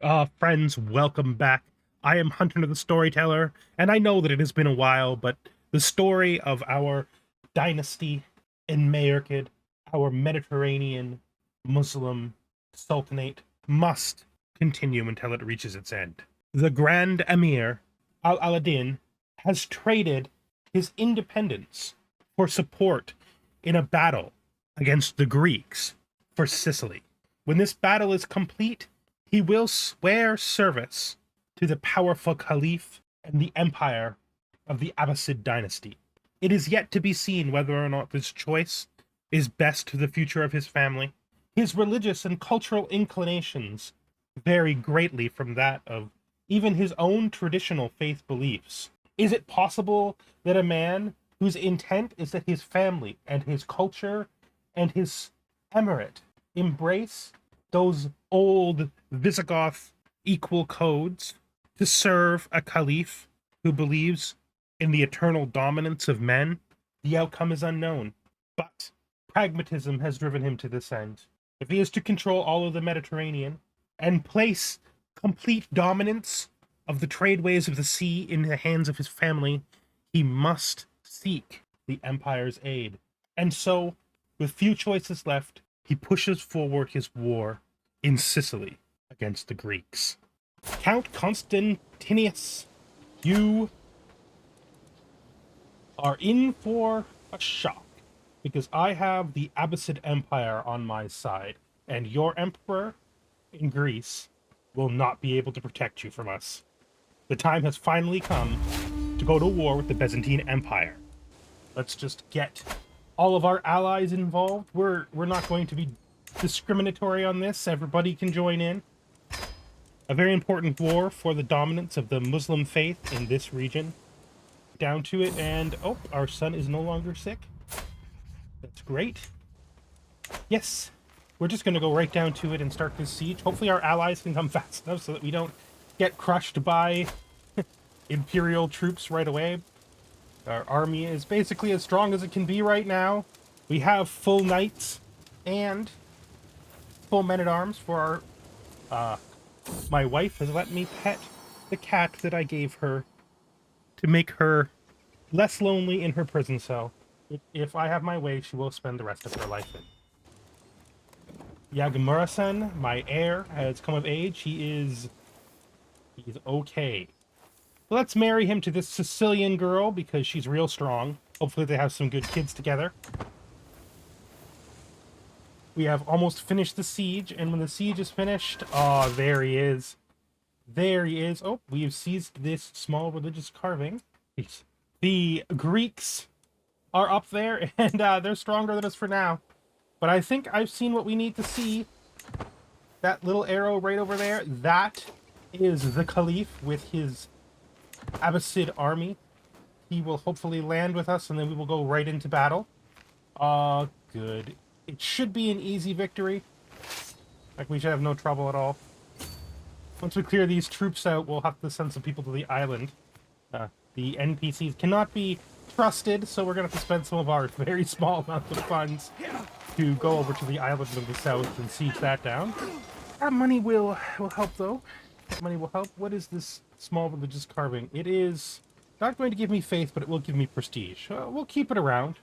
Friends, welcome back. I am Huntanor the Storyteller, and I know that it has been a while, but the story of our dynasty in Mayurqa, our Mediterranean Muslim sultanate, must continue until it reaches its end. The Grand Emir Al'a'adin has traded his independence for support in a battle against the Greeks for Sicily. When this battle is complete, he will swear service to the powerful Caliph and the empire of the Abbasid dynasty. It is yet to be seen whether or not this choice is best to the future of his family. His religious and cultural inclinations vary greatly from that of even his own traditional faith beliefs. Is it possible that a man whose intent is that his family and his culture and his emirate embrace those old Visigoth equal codes to serve a caliph who believes in the eternal dominance of men? The outcome is unknown, but pragmatism has driven him to this end. If he is to control all of the Mediterranean and place complete dominance of the tradeways of the sea in the hands of his family, he must seek the Empire's aid. And so, with few choices left, he pushes forward his war in Sicily against the Greeks. Count Constantinius, you are in for a shock, because I have the Abbasid Empire on my side, and your emperor in Greece will not be able to protect you from us. The time has finally come to go to war with the Byzantine Empire. Let's just get all of our allies involved. We're not going to be discriminatory on this. Everybody can join in. A very important war for the dominance of the Muslim faith in this region. Down to it, and oh, our son is no longer sick. That's great. Yes, we're just going to go right down to it and start this siege. Hopefully our allies can come fast enough so that we don't get crushed by Imperial troops right away. Our army is basically as strong as it can be right now. We have full knights and full men-at-arms for our... my wife has let me pet the cat that I gave her to make her less lonely in her prison cell. If I have my way, she will spend the rest of her life in. Yagmarasin, my heir, has come of age. He's okay. Let's marry him to this Sicilian girl because she's real strong. Hopefully they have some good kids together. We have almost finished the siege, and when the siege is finished... oh, there he is. There he is. Oh, we have seized this small religious carving. The Greeks are up there, and they're stronger than us for now. But I think I've seen what we need to see. That little arrow right over there, that is the Caliph with his Abbasid army. He will hopefully land with us, and then we will go right into battle. Good. It should be an easy victory. Like, we should have no trouble at all. Once we clear these troops out, we'll have to send some people to the island. The NPCs cannot be trusted, so we're going to have to spend some of our very small amounts of funds to go over to the island in the south and siege that down. That money will help, though. That money will help. What is this small religious carving? It is not going to give me faith, but it will give me prestige. We'll keep it around.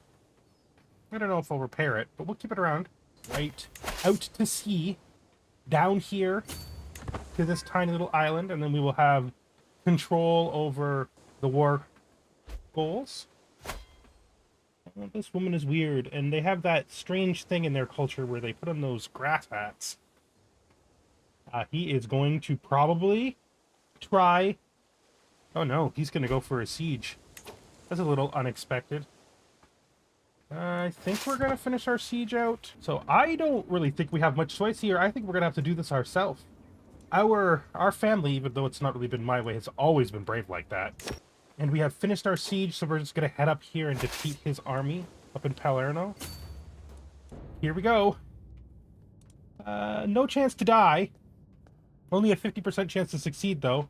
I don't know if I'll repair it, but we'll keep it around. Right out to sea, down here to this tiny little island, and then we will have control over the war goals. Well, this woman is weird, and they have that strange thing in their culture where they put on those grass hats. He is going to probably try... oh no, he's going to go for a siege. That's a little unexpected. I think we're going to finish our siege out. So I don't really think we have much choice here. I think we're going to have to do this ourselves. Our family, even though it's not really been my way, has always been brave like that. And we have finished our siege, so we're just going to head up here and defeat his army up in Palermo. Here we go. No chance to die. Only a 50% chance to succeed, though.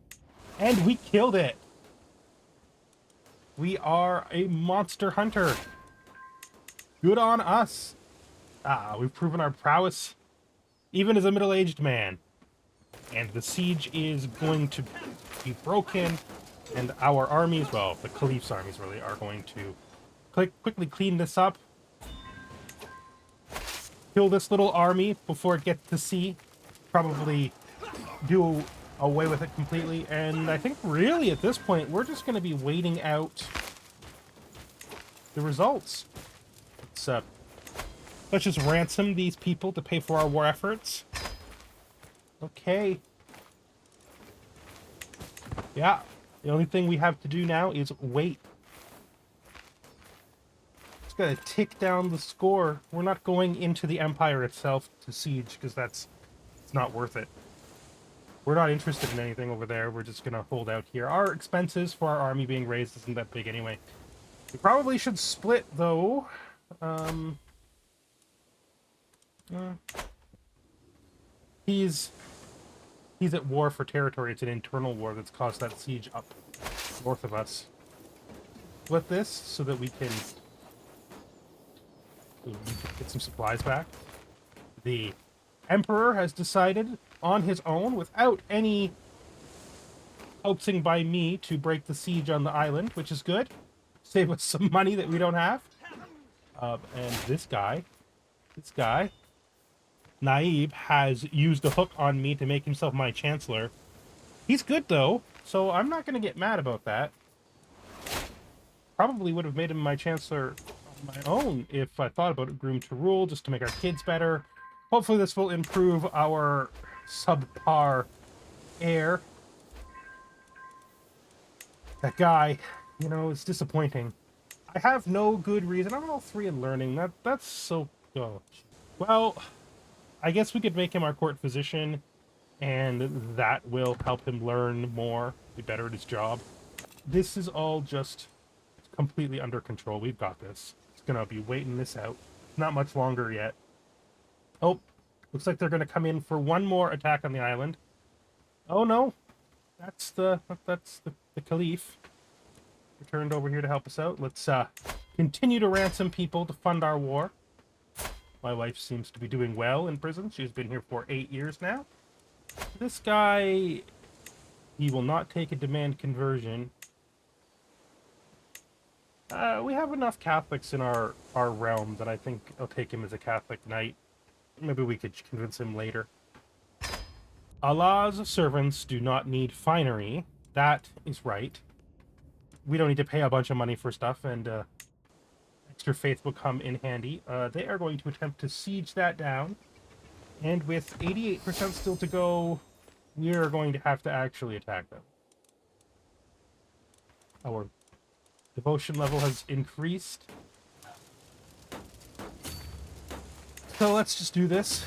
And we killed it. We are a monster hunter. Good on us. We've proven our prowess, even as a middle-aged man. and the siege is going to be broken, and our armies, well, the Caliph's armies really, are going to quickly clean this up, kill this little army before it gets to sea, probably do away with it completely, and I think really at this point we're just going to be waiting out the results. Let's just ransom these people to pay for our war efforts. Okay. Yeah, the only thing we have to do now is wait. Just gotta tick down the score. We're not going into the empire itself to siege, because it's not worth it. We're not interested in anything over there. We're just gonna hold out here. Our expenses for our army being raised isn't that big anyway. We probably should split, though. He's at war for territory. It's an internal war that's caused that siege up north of us. Split this so that we can get some supplies back. The Emperor has decided on his own, without any coaxing by me, to break the siege on the island, which is good. Save us some money that we don't have. And this guy, Naib, has used a hook on me to make himself my chancellor. He's good, though, so I'm not going to get mad about that. Probably would have made him my chancellor on my own if I thought about it, groomed to rule, just to make our kids better. Hopefully this will improve our subpar heir. That guy, you know, it's disappointing. I have no good reason. I'm all 3 in learning. That's so... Oh. Well, I guess we could make him our court physician, and that will help him learn more, be better at his job. This is all just completely under control. We've got this. It's gonna be waiting this out. Not much longer yet. Oh, looks like they're gonna come in for one more attack on the island. Oh no, that's the Caliph. Returned over here to help us out. Let's continue to ransom people to fund our war. My wife seems to be doing well in prison. She's been here for 8 years now. This guy, he will not take a demand conversion. We have enough Catholics in our realm that I think I'll take him as a Catholic knight. Maybe we could convince him later. Allah's servants do not need finery. That is right. We don't need to pay a bunch of money for stuff, and extra faith will come in handy. They are going to attempt to siege that down. And with 88% still to go, we are going to have to actually attack them. Our devotion level has increased. So let's just do this.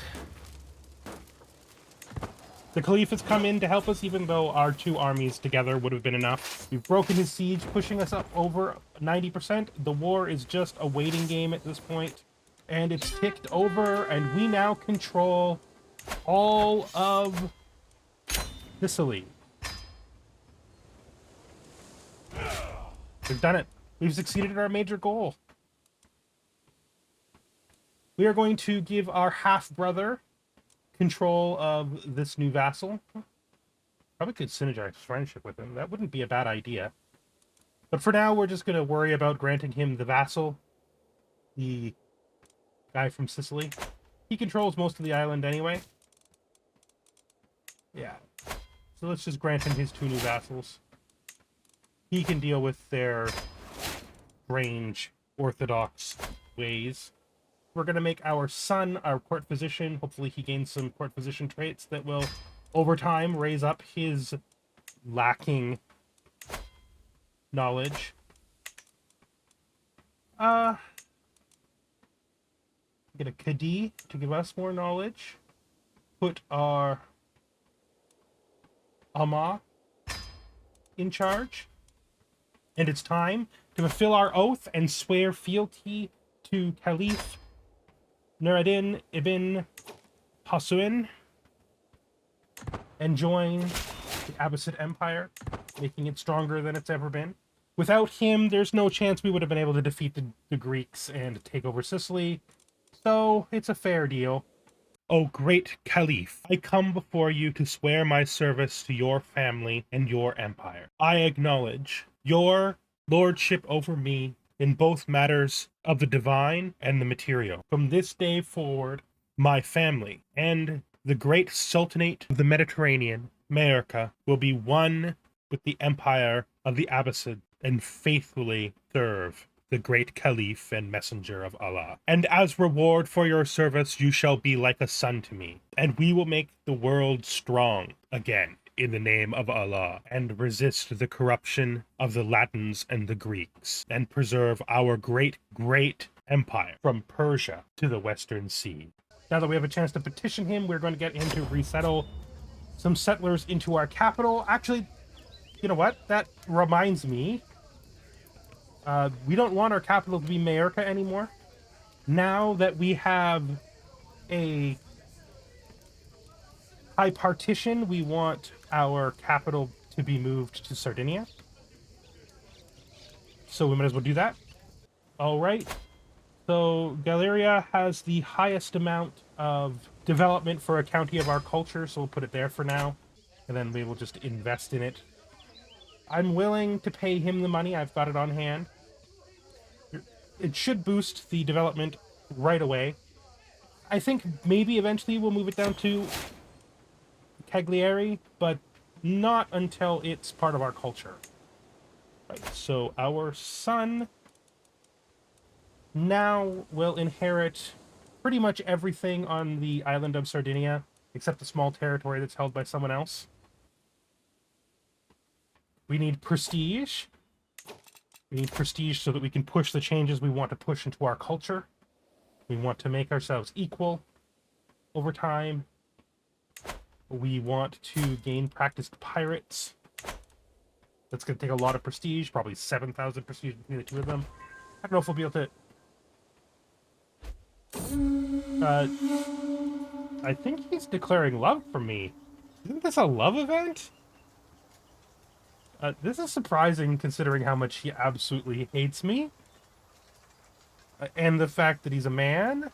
The Caliph has come in to help us, even though our 2 armies together would have been enough. We've broken his siege, pushing us up over 90%. The war is just a waiting game at this point. And it's ticked over, and we now control all of Sicily. We've done it. We've succeeded at our major goal. We are going to give our half-brother control of this new vassal. Probably could synergize friendship with him. That wouldn't be a bad idea. But for now, we're just going to worry about granting him the vassal. The guy from Sicily. He controls most of the island anyway. Yeah. So let's just grant him his 2 new vassals. He can deal with their strange, orthodox ways. We're going to make our son our court physician. Hopefully he gains some court physician traits that will, over time, raise up his lacking knowledge. Get a Kadi to give us more knowledge. Put our Amma in charge. And it's time to fulfill our oath and swear fealty to Caliph Nureddin ibn Hasuin and join the Abbasid Empire, making it stronger than it's ever been. Without him, there's no chance we would have been able to defeat the Greeks and take over Sicily. So, it's a fair deal. O great Caliph, I come before you to swear my service to your family and your empire. I acknowledge your lordship over me in both matters of the divine and the material. From this day forward, my family and the great sultanate of the Mediterranean, Mayurqa, will be one with the empire of the Abbasid and faithfully serve the great Caliph and messenger of Allah. And as reward for your service, you shall be like a son to me, and we will make the world strong again in the name of Allah, and resist the corruption of the Latins and the Greeks, and preserve our great empire from Persia to the Western Sea. Now that we have a chance to petition him, we're going to get him to resettle some settlers into our capital. Actually, you know what? That reminds me. We don't want our capital to be Mayurqa anymore. Now that we have a high partition, we want our capital to be moved to Sardinia. So we might as well do that. All right. So Galeria has the highest amount of development for a county of our culture, so we'll put it there for now. And then we will just invest in it. I'm willing to pay him the money. I've got it on hand. It should boost the development right away. I think maybe eventually we'll move it down to Cagliari, but not until it's part of our culture. Right, so our son now will inherit pretty much everything on the island of Sardinia, except the small territory that's held by someone else. We need prestige. We need prestige so that we can push the changes we want to push into our culture. We want to make ourselves equal over time. We want to gain practiced pirates. That's going to take a lot of prestige, probably 7,000 prestige between the two of them. I don't know if we'll be able to... I think he's declaring love for me. Isn't this a love event? This is surprising considering how much he absolutely hates me. And the fact that he's a man.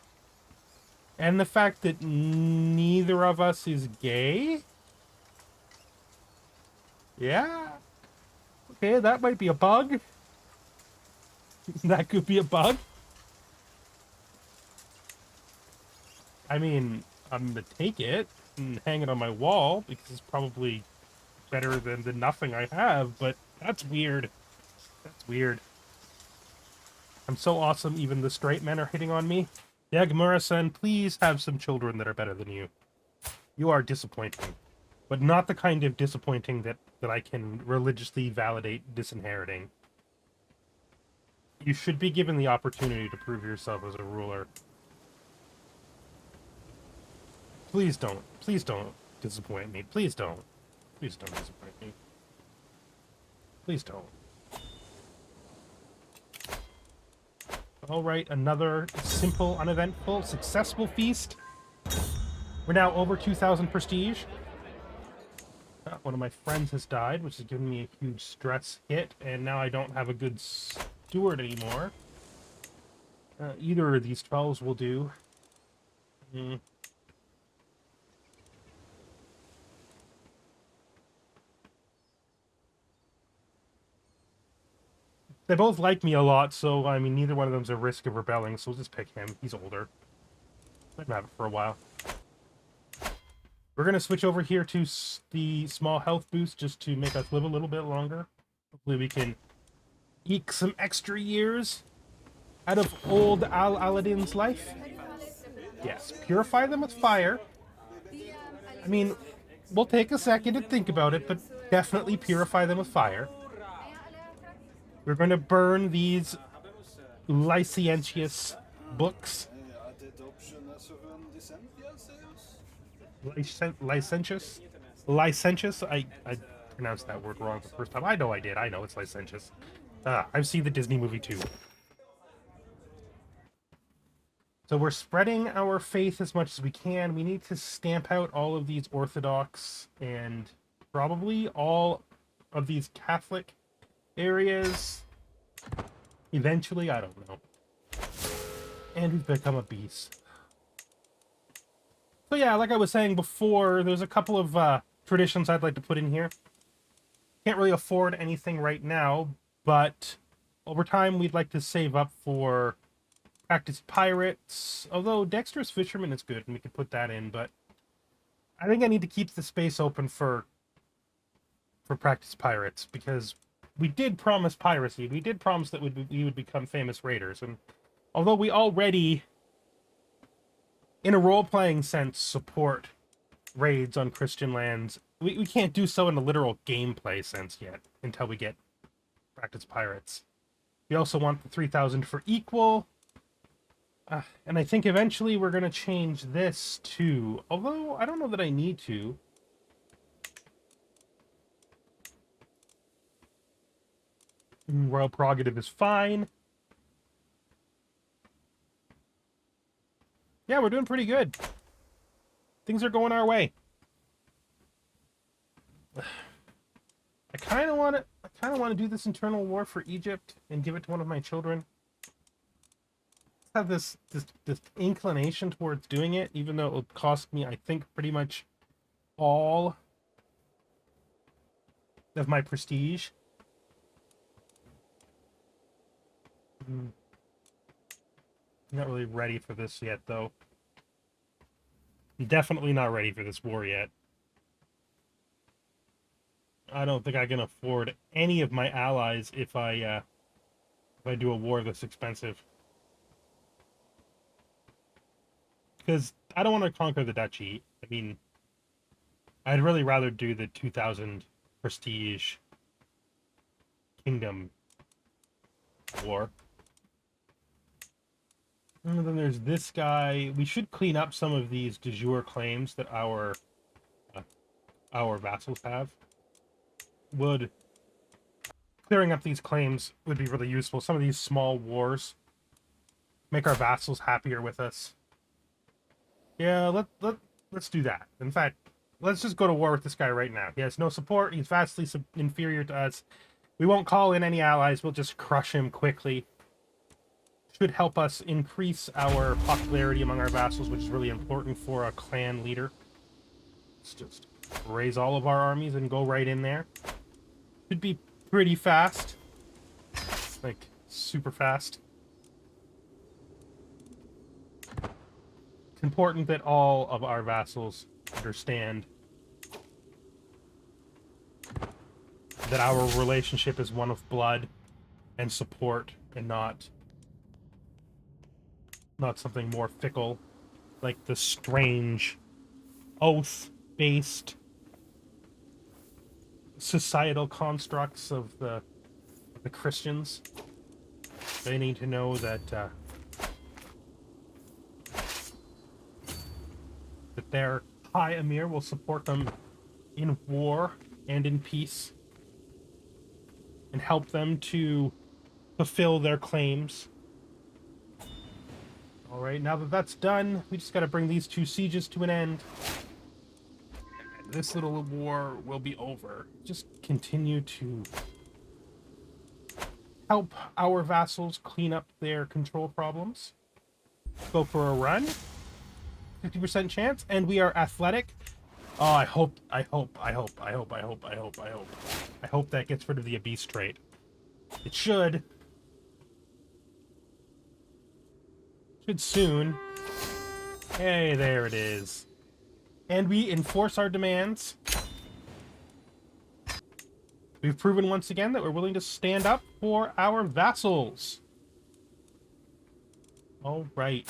And the fact that neither of us is gay. Yeah. Okay, that might be a bug. That could be a bug. I mean, I'm gonna take it and hang it on my wall because it's probably better than the nothing I have, but that's weird. That's weird. I'm so awesome, even the straight men are hitting on me. Yagmarasin, please have some children that are better than you. You are disappointing. But not the kind of disappointing that I can religiously validate disinheriting. You should be given the opportunity to prove yourself as a ruler. Please don't disappoint me. Please don't. Please don't disappoint me. Please don't. Alright, another simple, uneventful, successful feast. We're now over 2,000 prestige. One of my friends has died, which has given me a huge stress hit, and now I don't have a good steward anymore. Either of these 12s will do. They both like me a lot, so, I mean, neither one of them's a risk of rebelling, so we'll just pick him. He's older. I've had it for a while. We're going to switch over here to the small health boost just to make us live a little bit longer. Hopefully we can eke some extra years out of old Al'a'adin's life. Yes, purify them with fire. I mean, we'll take a second to think about it, but definitely purify them with fire. We're going to burn these licentious books. Licentious? Licentious? I pronounced that word wrong the first time. I know I did. I know it's licentious. I've seen the Disney movie too. So we're spreading our faith as much as we can. We need to stamp out all of these Orthodox and probably all of these Catholic areas. Eventually, I don't know. And we've become a beast. So yeah, like I was saying before, there's a couple of traditions I'd like to put in here. Can't really afford anything right now, but over time we'd like to save up for practice pirates. Although dexterous fisherman is good, and we could put that in, but I think I need to keep the space open for practice pirates, because we did promise piracy. We did promise that we would become famous raiders, and although we already, in a role-playing sense, support raids on Christian lands, we can't do so in a literal gameplay sense yet until we get practice pirates. We also want the 3,000 for equal, and I think eventually we're going to change this too, although I don't know that I need to. Royal prerogative is fine. Yeah, we're doing pretty good. Things are going our way. I kind of want to do this internal war for Egypt and give it to one of my children. I have this inclination towards doing it, even though it would cost me, I think, pretty much all of my prestige. I'm not really ready for this yet, though. I'm definitely not ready for this war yet. I don't think I can afford any of my allies if I do a war this expensive. Because I don't want to conquer the duchy. I mean, I'd really rather do the 2,000 prestige kingdom war. And then there's this guy. We should clean up some of these de jure claims that our vassals have. Clearing up these claims would be really useful. Some of these small wars make our vassals happier with us. Yeah, let's do that. In fact, let's just go to war with this guy right now. He has no support. He's vastly inferior to us. We won't call in any allies. We'll just crush him quickly. Should help us increase our popularity among our vassals, which is really important for a clan leader. Let's just raise all of our armies and go right in there. Should be pretty fast. Like, super fast. It's important that all of our vassals understand that our relationship is one of blood and support, and not something more fickle, like the strange oath-based societal constructs of the Christians. They need to know that that their High Emir will support them in war and in peace, and help them to fulfill their claims. All right, now that that's done, we just got to bring these two sieges to an end. This little war will be over. Just continue to help our vassals clean up their control problems. Go for a run. 50% chance, and we are athletic. Oh, I hope that gets rid of the obese trait. It should. Should soon. Hey, there it is. And we enforce our demands. We've proven once again that we're willing to stand up for our vassals. All right.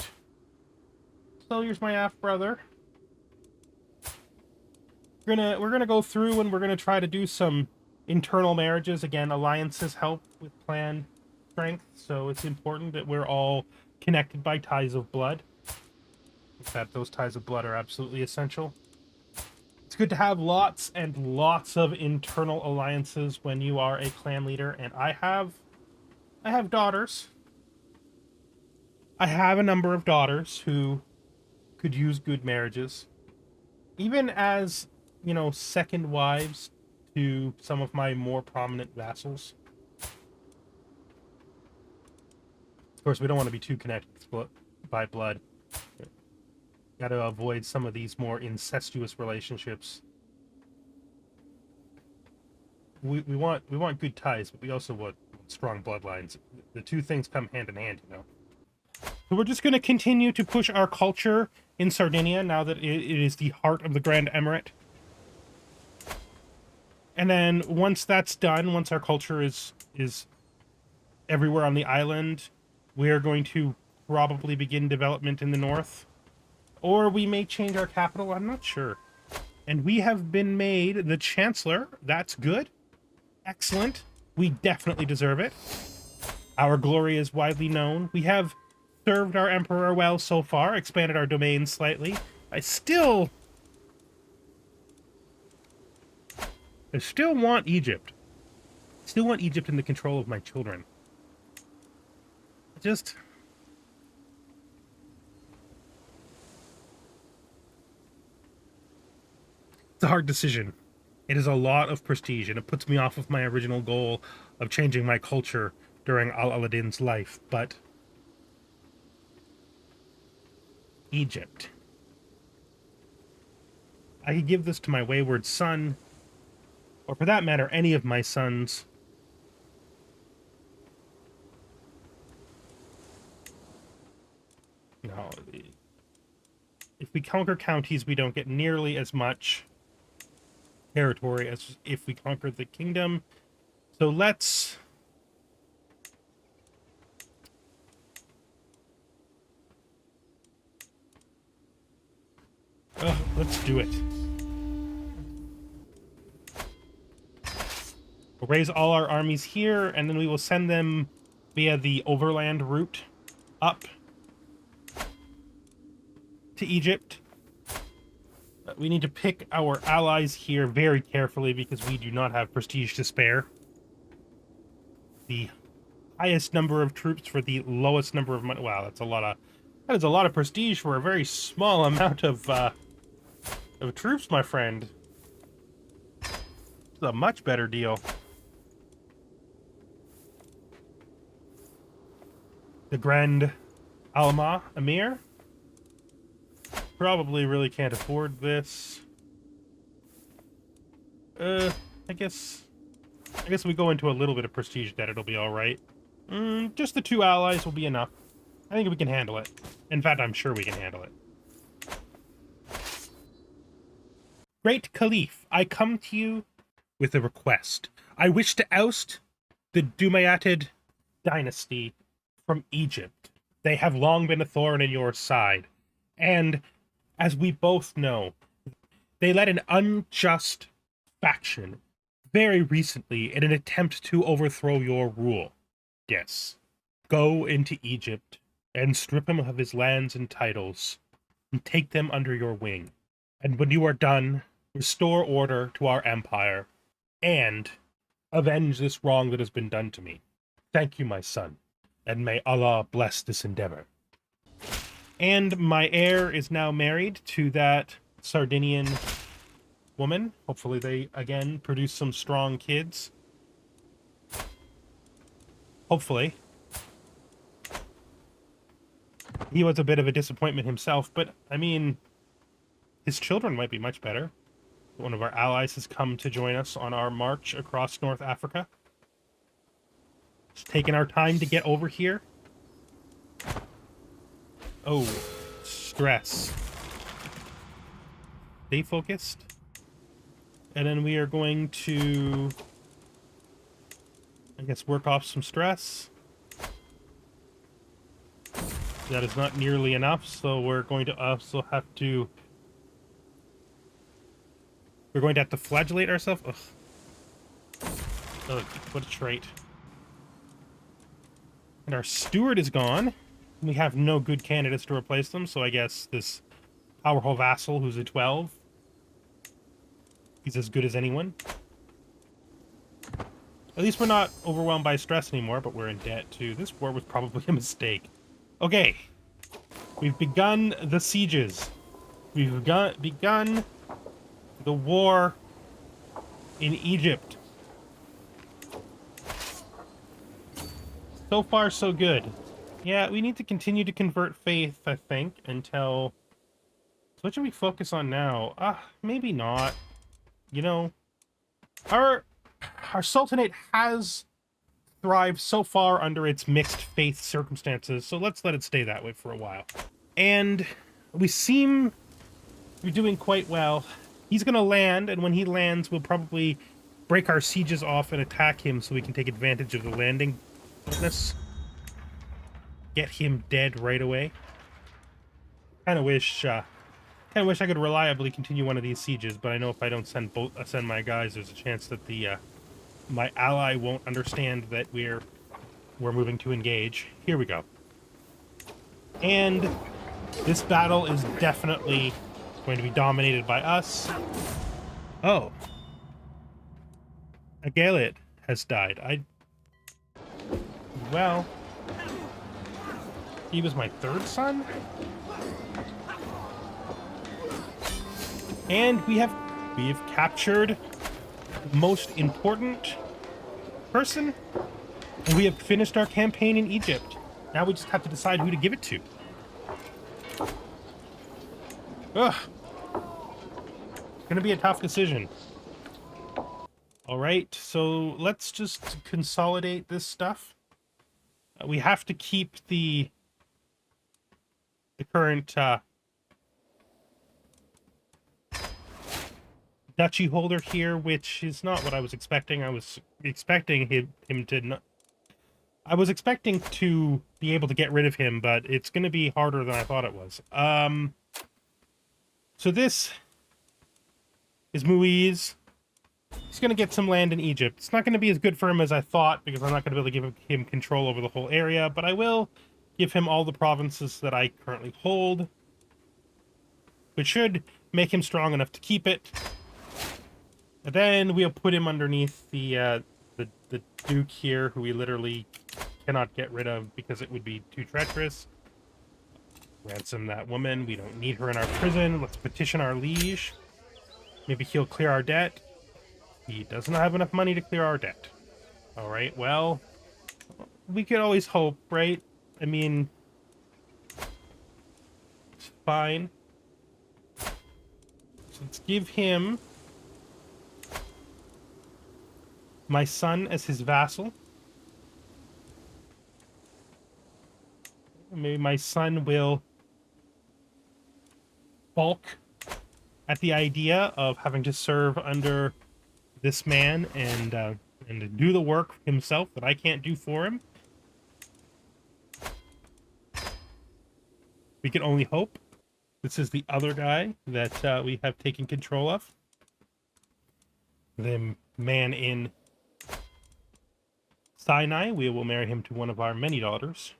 So here's my half-brother. We're gonna go through and we're gonna try to do some internal marriages. Again, alliances help with clan strength, so it's important that we're all connected by ties of blood. In fact, those ties of blood are absolutely essential. It's good to have lots and lots of internal alliances when you are a clan leader, and I have daughters. I have a number of daughters who could use good marriages. Even as, you know, second wives to some of my more prominent vassals. Of course, we don't want to be too connected by blood. Got to avoid some of these more incestuous relationships. We want good ties, but we also want strong bloodlines. The two things come hand in hand, you know. So we're just going to continue to push our culture in Sardinia now that it is the heart of the Grand Emirate. And then once that's done, once our culture is everywhere on the island, we are going to probably begin development in the north. Or we may change our capital, I'm not sure. And we have been made the Chancellor. That's good. Excellent. We definitely deserve it. Our glory is widely known. We have served our Emperor well so far, expanded our domain slightly. I still want Egypt. I still want Egypt in the control of my children. Just... it's a hard decision. It is a lot of prestige, and it puts me off of my original goal of changing my culture during Al'a'adin's life, but... Egypt. I could give this to my wayward son, or for that matter, any of my sons. No, if we conquer counties, we don't get nearly as much territory as if we conquer the kingdom. So let's do it. We'll raise all our armies here, and then we will send them via the overland route up to Egypt. We need to pick our allies here very carefully because we do not have prestige to spare. The highest number of troops for the lowest number of money. Wow, that is a lot of prestige for a very small amount of troops, my friend. It's a much better deal. The Grand Emir probably really can't afford this. I guess we go into a little bit of prestige debt, it'll be alright. Just the two allies will be enough. I think we can handle it. In fact, I'm sure we can handle it. Great Caliph, I come to you with a request. I wish to oust the Umayyad dynasty from Egypt. They have long been a thorn in your side. And, as we both know, they led an unjust faction very recently in an attempt to overthrow your rule. Yes. Go into Egypt and strip him of his lands and titles and take them under your wing. And when you are done, restore order to our empire and avenge this wrong that has been done to me. Thank you, my son, and may Allah bless this endeavor. And my heir is now married to that Sardinian woman. Hopefully they, again, produce some strong kids. Hopefully. He was a bit of a disappointment himself, but, I mean, his children might be much better. One of our allies has come to join us on our march across North Africa. Just taking our time to get over here. Oh, stress. Stay focused. And then we are going to, I guess, work off some stress. That is not nearly enough, so we're going to also have to... we're going to have to flagellate ourselves? Ugh. Ugh, what a trait. And our steward is gone. We have no good candidates to replace them, so I guess this powerful vassal who's a 12. He's as good as anyone. At least we're not overwhelmed by stress anymore, but we're in debt too. This war was probably a mistake. Okay. We've begun the sieges. We've begun the war in Egypt. So far, so good. Yeah, we need to continue to convert faith, I think, until what should we focus on now? Maybe not. You know, our sultanate has thrived so far under its mixed faith circumstances, so let's let it stay that way for a while. And we seem to be doing quite well. He's gonna land, and when he lands, we'll probably break our sieges off and attack him so we can take advantage of the landing bonus. Get him dead right away. Kind of wish I could reliably continue one of these sieges, but I know if I don't send my guys, there's a chance that my ally won't understand that we're moving to engage. Here we go. And this battle is definitely going to be dominated by us. Oh. A Gaelid has died. Well, he was my third son? And we have captured the most important person, and we have finished our campaign in Egypt. Now we just have to decide who to give it to. Ugh. It's gonna be a tough decision. Alright, so let's just consolidate this stuff. We have to keep the current duchy holder here, which is not what I was expecting. I was expecting him to not... I was expecting to be able to get rid of him, but it's going to be harder than I thought it was. So this is Muiz. He's going to get some land in Egypt. It's not going to be as good for him as I thought, because I'm not going to be able to give him control over the whole area, but I will give him all the provinces that I currently hold, which should make him strong enough to keep it. And then we'll put him underneath the Duke here, who we literally cannot get rid of because it would be too treacherous. Ransom that woman. We don't need her in our prison. Let's petition our liege. Maybe he'll clear our debt. He does not have enough money to clear our debt. Alright, well, we could always hope, right? I mean, it's fine. So let's give him my son as his vassal. Maybe my son will balk at the idea of having to serve under this man and to do the work himself that I can't do for him. We can only hope. This is the other guy that we have taken control of. The man in Sinai. We will marry him to one of our many daughters.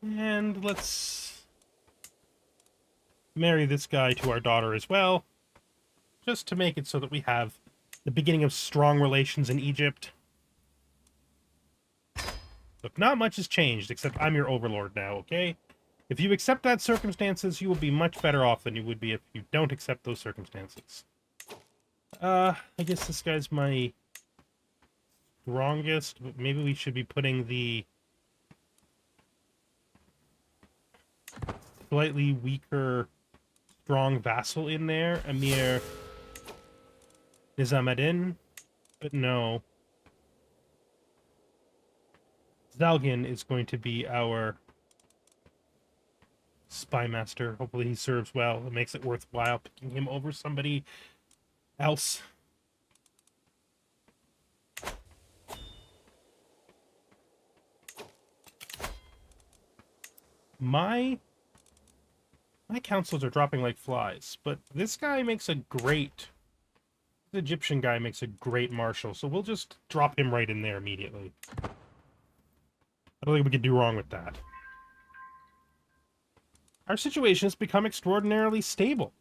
And let's marry this guy to our daughter as well, just to make it so that we have the beginning of strong relations in Egypt. Look, not much has changed, except I'm your overlord now, okay? If you accept that circumstances, you will be much better off than you would be if you don't accept those circumstances. I guess this guy's my strongest, but maybe we should be putting the slightly weaker strong vassal in there, Emir Al'a'adin, but no. Zalgin is going to be our spy master. Hopefully he serves well. It makes it worthwhile picking him over somebody else. My councils are dropping like flies, but this guy makes a great... The Egyptian guy makes a great marshal, so we'll just drop him right in there immediately. I don't think we could do wrong with that. Our situation has become extraordinarily stable.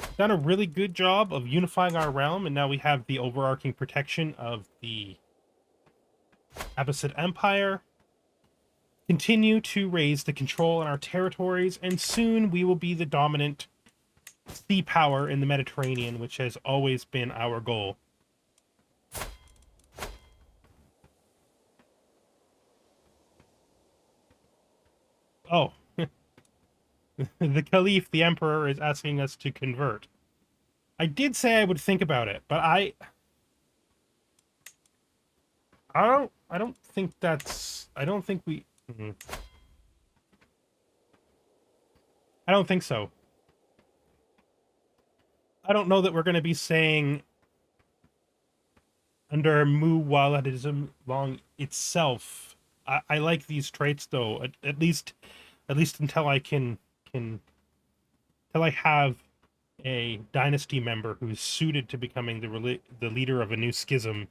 We've done a really good job of unifying our realm, and now we have the overarching protection of the Abbasid Empire. Continue to raise the control in our territories, and soon we will be the dominant sea power in the Mediterranean, which has always been our goal. Oh. The Caliph the Emperor is asking us to convert. I did say I would think about it, but I don't think that's... I don't think we... I don't think so. I don't know that we're going to be saying under Muwaladism long itself. I like these traits though, at least until I can until I have a dynasty member who's suited to becoming the leader of a new schism,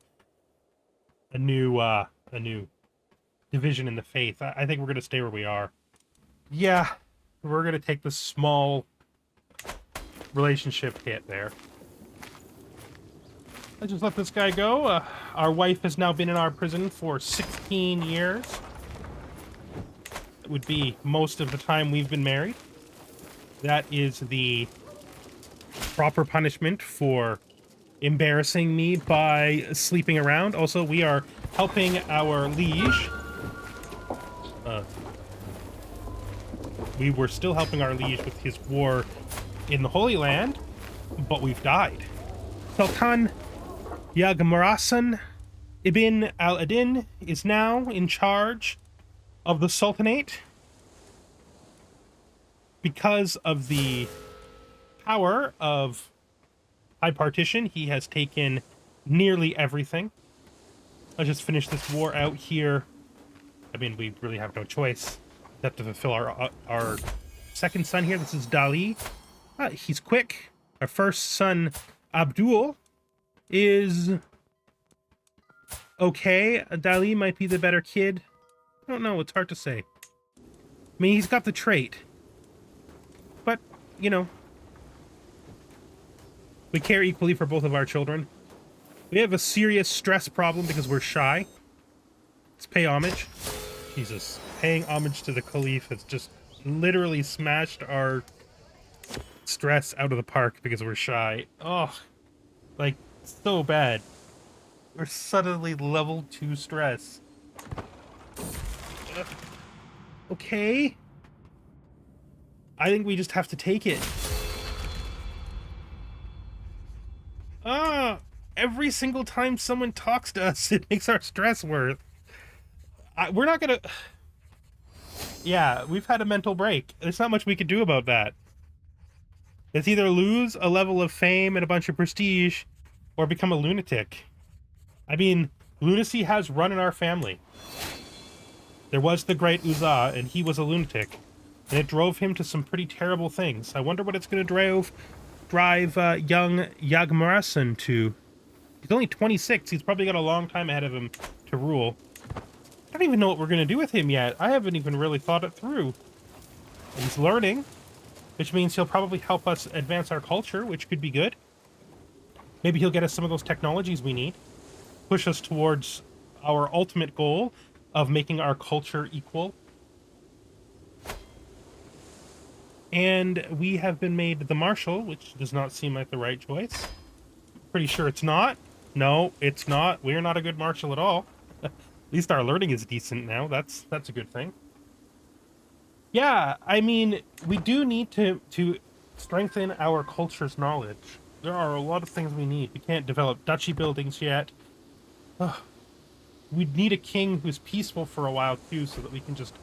a new division in the faith. I think we're going to stay where we are. Yeah, we're going to take the small relationship hit there. I just let this guy go. Our wife has now been in our prison for 16 years. It would be most of the time we've been married. That is the proper punishment for embarrassing me by sleeping around. Also, we are helping our liege. We were still helping our liege with his war in the Holy Land, but we've died. Sultan Yagmarasin Ibn Al'a'adin is now in charge of the sultanate because of the power of high partition. He has taken nearly everything. Let's just finish this war out here. I mean, we really have no choice. We have to fulfill our second son here. This is Dali. He's quick. Our first son, Abdul, is okay. Dali might be the better kid. I don't know. It's hard to say. I mean, he's got the trait. But, you know, we care equally for both of our children. We have a serious stress problem because we're shy. Let's pay homage. Jesus. Paying homage to the Caliph has just literally smashed our stress out of the park because we're shy. Oh, like, so bad. We're suddenly level 2 stress. Okay. I think we just have to take it. Every single time someone talks to us, it makes our stress worse. We're not gonna... Yeah, we've had a mental break. There's not much we can do about that. It's either lose a level of fame and a bunch of prestige, or become a lunatic. I mean, lunacy has run in our family. There was the great Uzza, and he was a lunatic. And it drove him to some pretty terrible things. I wonder what it's going to drive young Yagmarasin to. He's only 26. He's probably got a long time ahead of him to rule. I don't even know what we're going to do with him yet. I haven't even really thought it through. He's learning, which means he'll probably help us advance our culture, which could be good. Maybe he'll get us some of those technologies we need. Push us towards our ultimate goal of making our culture equal. And we have been made the Marshal, which does not seem like the right choice. Pretty sure it's not. No, it's not. We're not a good Marshal at all. At least our learning is decent now. That's a good thing. Yeah, I mean, we do need to strengthen our culture's knowledge. There are a lot of things we need. We can't develop duchy buildings yet. We'd need a king who's peaceful for a while, too, so that we can just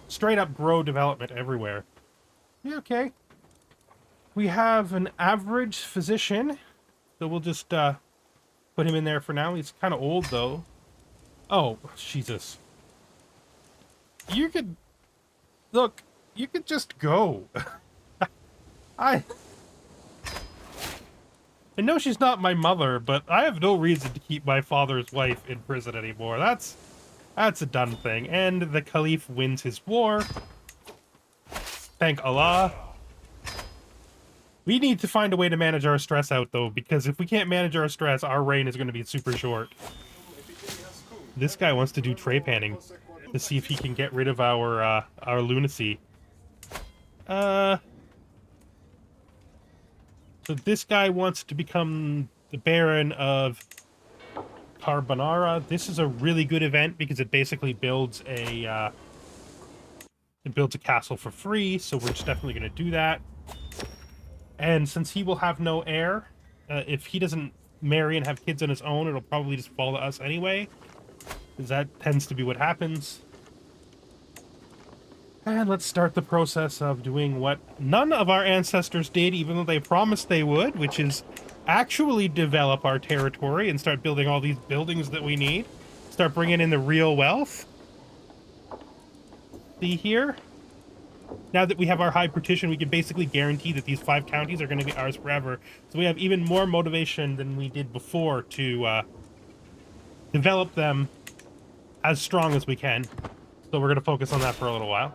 straight up grow development everywhere. Yeah, okay. We have an average physician, so we'll just put him in there for now. He's kind of old, though. Oh, Jesus. You could... Look, you could just go. I know she's not my mother, but I have no reason to keep my father's wife in prison anymore. That's a done thing. And the Caliph wins his war. Thank Allah. We need to find a way to manage our stress out, though, because if we can't manage our stress, our reign is going to be super short. This guy wants to do tray panning to see if he can get rid of our lunacy. So this guy wants to become the Baron of Carbonara. This is a really good event because it basically builds a It builds a castle for free, so we're just definitely going to do that. And since he will have no heir, if he doesn't marry and have kids on his own, it'll probably just fall to us anyway, because that tends to be what happens. And let's start the process of doing what none of our ancestors did, even though they promised they would, which is actually develop our territory and start building all these buildings that we need. Start bringing in the real wealth. See here? Now that we have our high partition, we can basically guarantee that these 5 counties are going to be ours forever. So we have even more motivation than we did before to develop them as strong as we can. So we're going to focus on that for a little while.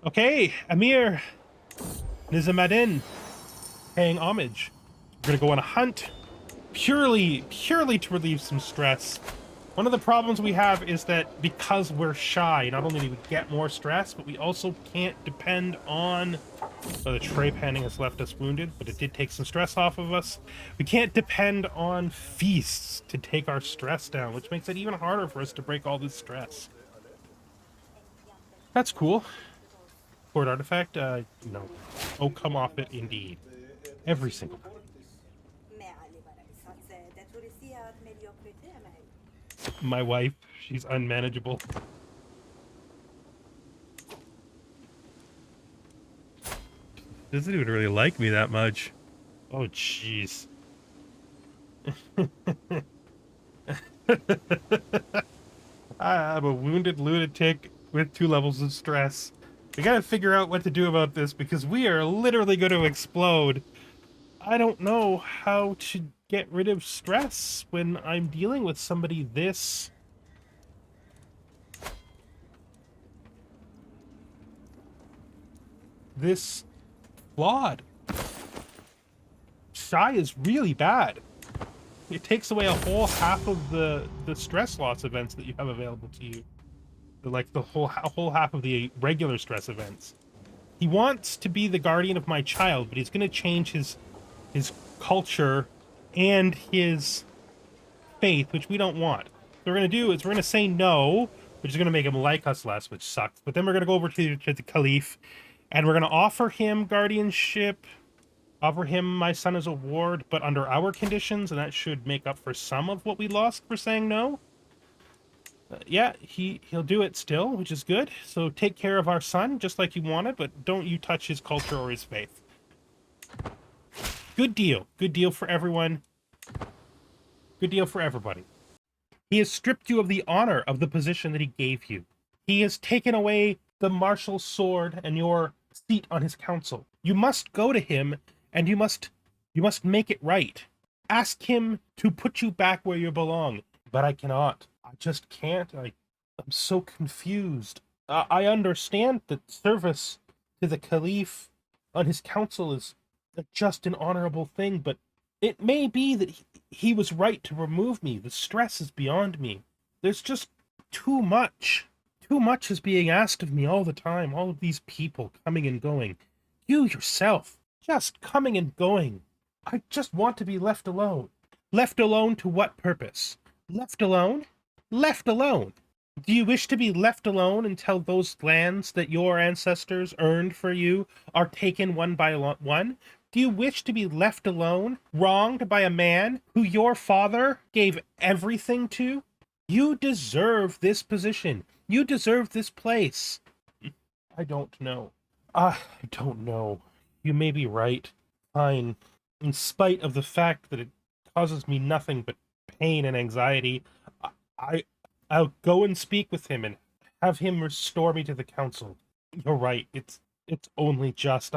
Okay, Emir Al'a'adin, paying homage. We're gonna go on a hunt, purely to relieve some stress. One of the problems we have is that because we're shy, not only do we get more stress, but we also can't depend on... So the tray panning has left us wounded, but it did take some stress off of us. We can't depend on feasts to take our stress down, which makes it even harder for us to break all this stress. That's cool. Court artifact? No. Oh, come off it, indeed. Every single time. My wife, she's unmanageable. Doesn't even really like me that much. Oh, jeez. I'm a wounded lunatic with 2 levels of stress. We gotta figure out what to do about this, because we are literally going to explode. I don't know how to get rid of stress when I'm dealing with somebody this... flawed. Shy is really bad. It takes away a whole half of the stress loss events that you have available to you. Like the whole half of the regular stress events. He wants to be the guardian of my child, but he's going to change his culture and his faith, which we don't want. What we're going to do is we're going to say no, which is going to make him like us less, which sucks. But then we're going to go over to the Caliph, and we're going to offer him guardianship, offer him my son as a ward, but under our conditions, and that should make up for some of what we lost for saying no. Yeah, he'll do it still, which is good. So take care of our son, just like you wanted, but don't you touch his culture or his faith. Good deal. Good deal for everyone. Good deal for everybody. He has stripped you of the honor of the position that he gave you. He has taken away the martial sword and your seat on his council. You must go to him, and you must make it right. Ask him to put you back where you belong. But I cannot. I just can't. I'm so confused. I understand that service to the Caliph on his council is just an honorable thing, but it may be that he was right to remove me. The stress is beyond me. There's just too much. Too much is being asked of me all the time. All of these people coming and going. You yourself, just coming and going. I just want to be left alone. Left alone to what purpose? Left alone? Left alone. Do you wish to be left alone until those lands that your ancestors earned for you are taken one by one? Do you wish to be left alone, wronged by a man who your father gave everything to? You deserve this position. You deserve this place. I don't know. I don't know. You may be right. Fine. In spite of the fact that it causes me nothing but pain and anxiety, I'll go and speak with him and have him restore me to the council. You're right. It's only just.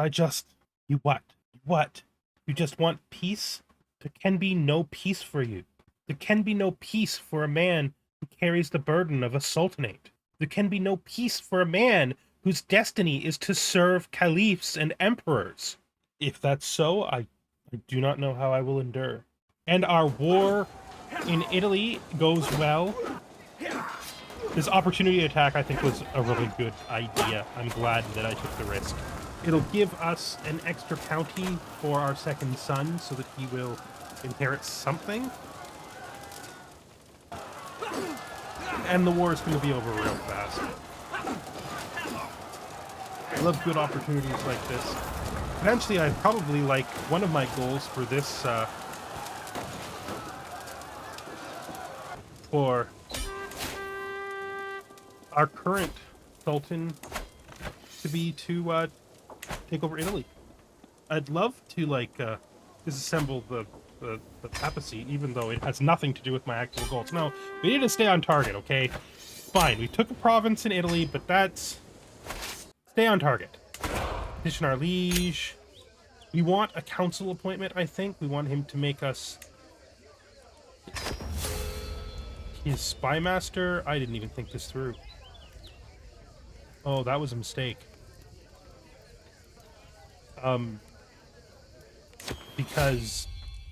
You what? What? You just want peace? There can be no peace for you. There can be no peace for a man who carries the burden of a sultanate. There can be no peace for a man whose destiny is to serve caliphs and emperors. If that's so, I do not know how I will endure. And our war in Italy goes well. This opportunity attack, I think, was a really good idea. I'm glad that I took the risk. It'll give us an extra county for our second son so that he will inherit something. And the war is going to be over real fast. I love good opportunities like this. Eventually, I probably, like, one of my goals for this, for our current sultan to be to take over Italy. I'd love to, like, disassemble the papacy, even though it has nothing to do with my actual goals. No, we need to stay on target, okay? Fine, we took a province in Italy, but that's... Stay on target. Petition our liege. We want a council appointment, I think. We want him to make us his spy master. I didn't even think this through. Oh, that was a mistake. Because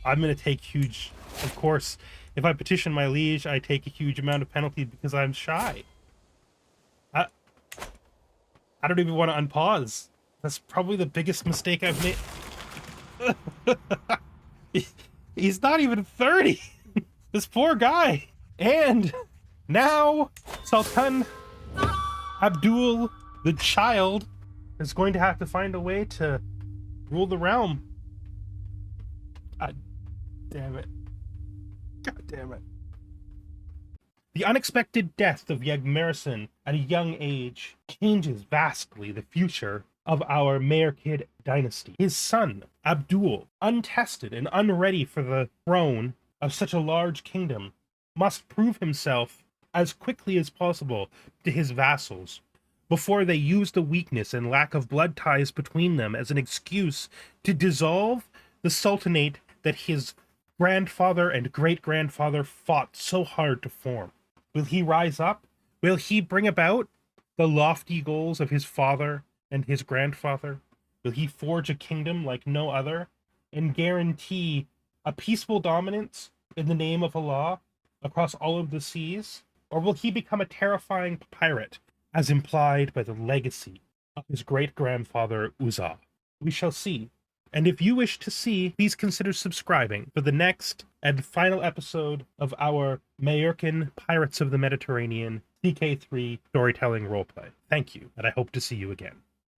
I'm going to take huge... Of course, if I petition my liege, I take a huge amount of penalty because I'm shy. I don't even want to unpause. That's probably the biggest mistake I've made. He's not even 30. This poor guy. And now Sultan Abdul, the child, is going to have to find a way to rule the realm. God damn it. God damn it. The unexpected death of Yagmarasin at a young age changes vastly the future of our Mayurqa dynasty. His son, Abdul, untested and unready for the throne of such a large kingdom, must prove himself as quickly as possible to his vassals before they use the weakness and lack of blood ties between them as an excuse to dissolve the sultanate that his grandfather and great-grandfather fought so hard to form. Will he rise up? Will he bring about the lofty goals of his father and his grandfather? Will he forge a kingdom like no other and guarantee a peaceful dominance in the name of Allah across all of the seas? Or will he become a terrifying pirate, as implied by the legacy of his great-grandfather Uzza? We shall see. And if you wish to see, please consider subscribing for the next and final episode of our Mayurqan Pirates of the Mediterranean CK3 storytelling roleplay. Thank you, and I hope to see you again.